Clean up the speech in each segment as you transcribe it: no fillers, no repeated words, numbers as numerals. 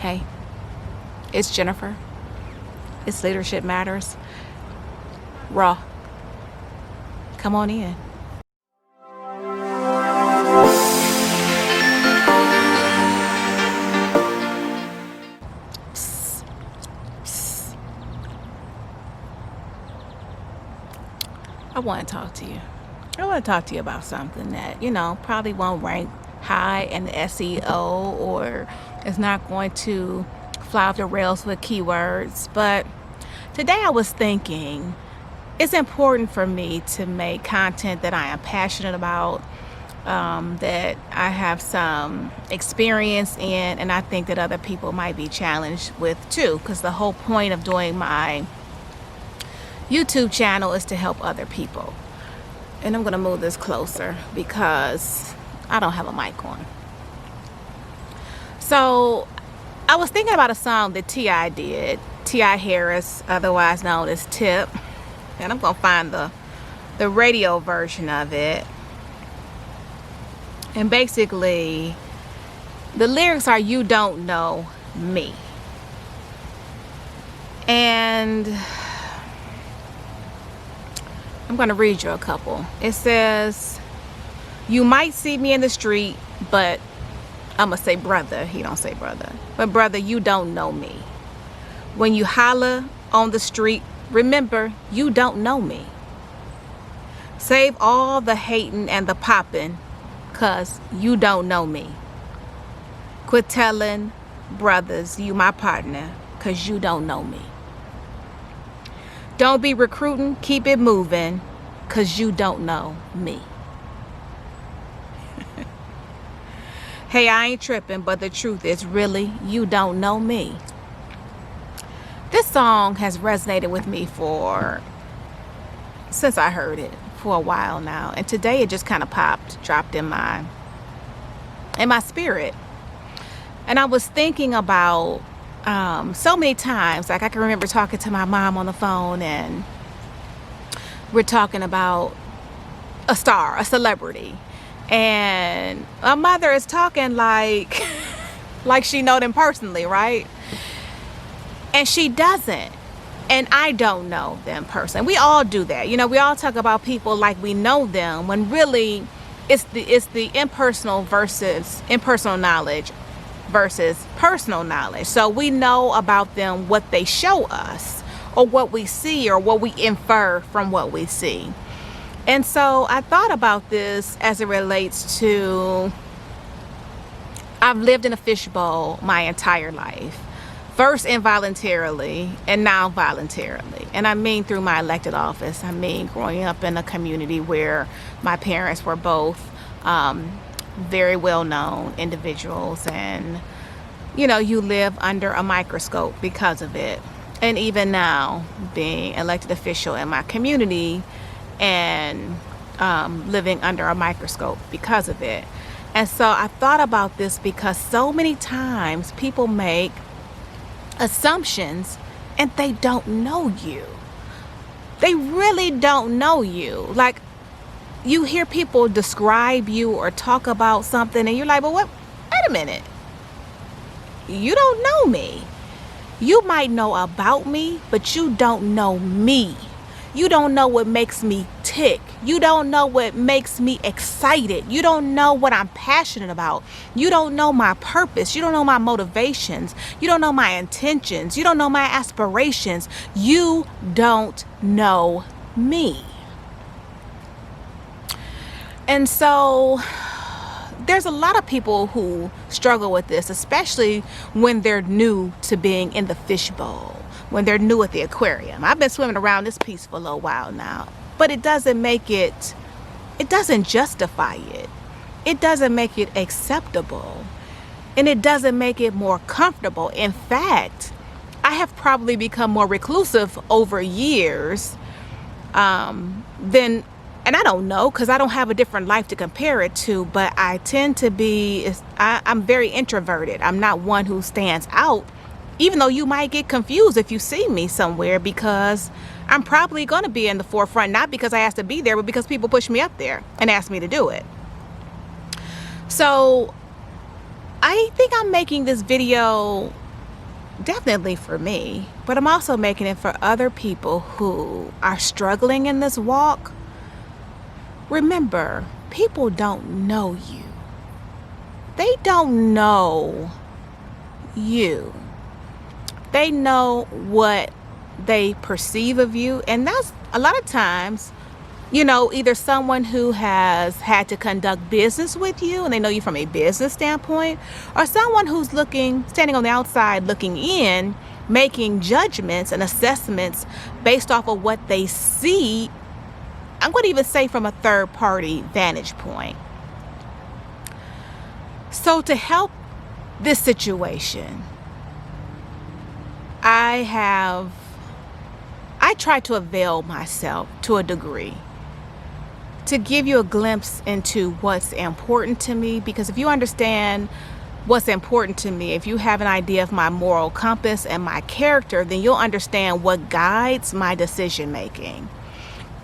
Hey, it's Jennifer. It's Leadership Matters. Raw. Come on in. Psst. Psst. I want to talk to you. I want to talk to you about something that, probably won't rank high in the SEO or is not going to fly off the rails with keywords. But today I was thinking it's important for me to make content that I am passionate about, that I have some experience in, and I think that other people might be challenged with too, because the whole point of doing my YouTube channel is to help other people. And I'm going to move this closer because I don't have a mic on. So I was thinking about a song that T.I. did, T.I. Harris, otherwise known as Tip. And I'm going to find the radio version of it. And basically, the lyrics are, "You don't know me." And I'm going to read you a couple. It says, "You might see me in the street, but," I'm going to say brother. He don't say brother. "But brother, you don't know me. When you holler on the street, remember, you don't know me. Save all the hating and the popping, 'cause you don't know me. Quit telling brothers you my partner, 'cause you don't know me. Don't be recruiting, keep it moving, 'cause you don't know me. Hey, I ain't tripping, but the truth is really, you don't know me." This song has resonated with me since I heard it for a while now. And today it just kind of dropped in my spirit. And I was thinking about so many times, like I can remember talking to my mom on the phone, and we're talking about a star, a celebrity. And my mother is talking like she know them personally, right? And she doesn't. And I don't know them personally. We all do that. We all talk about people like we know them, when really it's the impersonal knowledge versus personal knowledge. So we know about them what they show us, or what we see, or what we infer from what we see. And so I thought about this as it relates to, I've lived in a fishbowl my entire life. First involuntarily, and now voluntarily. And I mean through my elected office. I mean growing up in a community where my parents were both very well-known individuals, and you live under a microscope because of it. And even now, being elected official in my community and living under a microscope because of it. And so I thought about this because so many times people make assumptions and they don't know you. They really don't know you. Like, you hear people describe you or talk about something and you're like, "But what? Wait a minute. You don't know me. You might know about me, but you don't know me. You don't know what makes me tick. You don't know what makes me excited. You don't know what I'm passionate about. You don't know my purpose. You don't know my motivations. You don't know my intentions. You don't know my aspirations. You don't know me." And so there's a lot of people who struggle with this, especially when they're new to being in the fishbowl, when they're new at the aquarium. I've been swimming around this piece for a little while now, but it doesn't justify it. It doesn't make it acceptable, and it doesn't make it more comfortable. In fact, I have probably become more reclusive over years than, and I don't know, because I don't have a different life to compare it to, but I tend to be, I'm very introverted. I'm not one who stands out, even though you might get confused if you see me somewhere, because I'm probably going to be in the forefront, not because I asked to be there, but because people push me up there and ask me to do it. So I think I'm making this video definitely for me, but I'm also making it for other people who are struggling in this walk. Remember, people don't know you. They don't know you. They know what they perceive of you, and that's a lot of times, either someone who has had to conduct business with you and they know you from a business standpoint, or someone who's standing on the outside looking in, making judgments and assessments based off of what they see. I'm going to even say from a third party vantage point. So to help this situation, I try to avail myself to a degree to give you a glimpse into what's important to me, because if you understand what's important to me, if you have an idea of my moral compass and my character, then you'll understand what guides my decision making.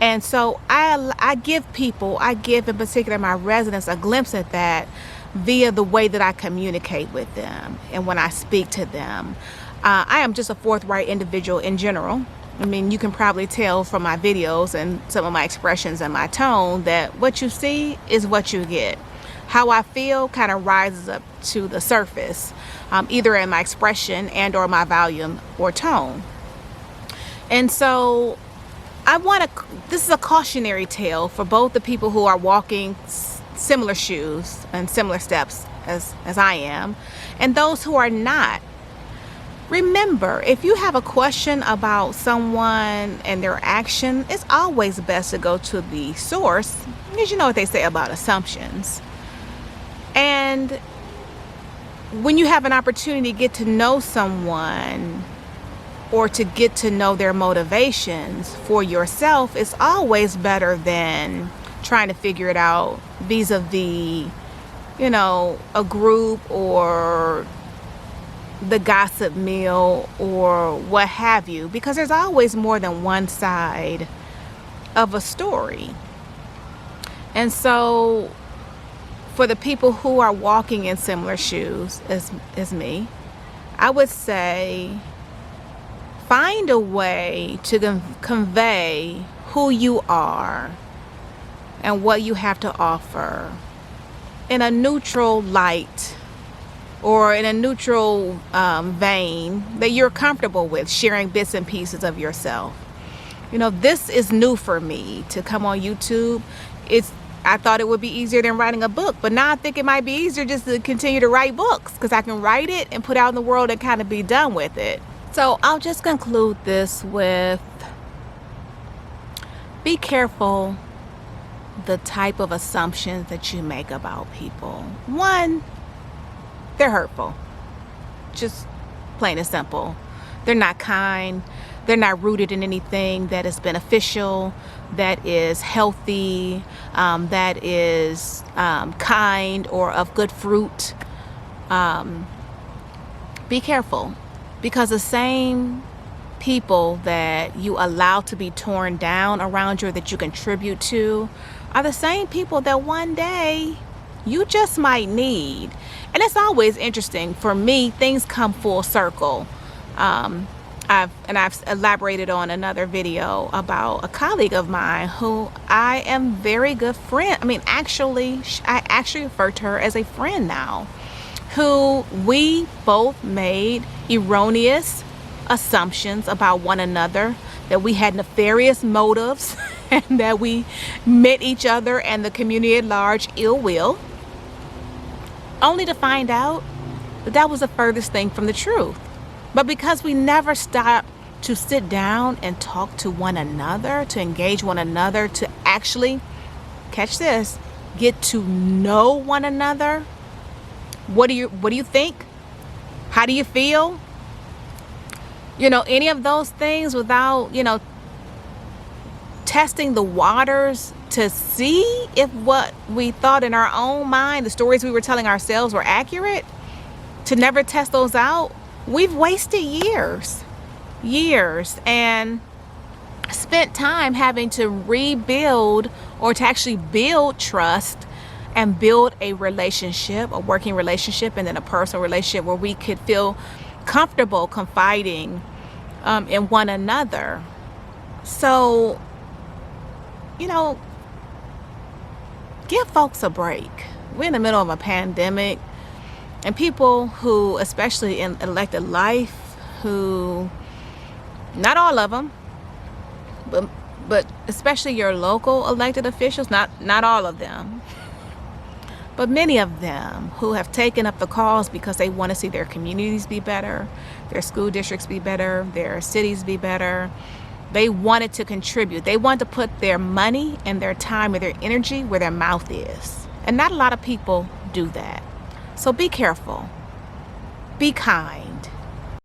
And so I give in particular my residents a glimpse at that via the way that I communicate with them and when I speak to them. I am just a forthright individual in general. I mean, you can probably tell from my videos and some of my expressions and my tone that what you see is what you get. How I feel kind of rises up to the surface, either in my expression and or my volume or tone. And so this is a cautionary tale for both the people who are walking similar shoes and similar steps as I am, and those who are not. Remember, if you have a question about someone and their action, it's always best to go to the source, because you know what they say about assumptions. And when you have an opportunity to get to know someone or to get to know their motivations for yourself, it's always better than trying to figure it out vis-a-vis, a group or the gossip mill or what have you, because there's always more than one side of a story. And so for the people who are walking in similar shoes as me, I would say find a way to convey who you are and what you have to offer in a neutral light, or in a neutral vein that you're comfortable with, sharing bits and pieces of yourself. This is new for me to come on YouTube. I thought it would be easier than writing a book, but now I think it might be easier just to continue to write books, because I can write it and put it out in the world and kind of be done with it. So I'll just conclude this with, be careful the type of assumptions that you make about people. One, they're hurtful. Just plain and simple. They're not kind. They're not rooted in anything that is beneficial, that is healthy, that is kind or of good fruit. Be careful, because the same people that you allow to be torn down around you, or that you contribute to, are the same people that one day you just might need. And it's always interesting for me, things come full circle. I've elaborated on another video about a colleague of mine who I am very good friend. I actually refer to her as a friend now, who we both made erroneous assumptions about one another, that we had nefarious motives, and that we meant each other and the community at large ill will, only to find out that was the furthest thing from the truth. But because we never stopped to sit down and talk to one another, to engage one another, to actually, catch this, get to know one another. What do you think? How do you feel? Any of those things, without, testing the waters to see if what we thought in our own mind, the stories we were telling ourselves, were accurate, to never test those out, we've wasted years and spent time having to rebuild, or to actually build trust and build a relationship, a working relationship, and then a personal relationship where we could feel comfortable confiding in one another. So, you know, give folks a break. We're in the middle of a pandemic, and people who, especially in elected life, who, not all of them, but especially your local elected officials, not all of them, but many of them who have taken up the cause because they want to see their communities be better, their school districts be better, their cities be better. They wanted to contribute. They want to put their money and their time and their energy where their mouth is. And not a lot of people do that. So be careful. Be kind.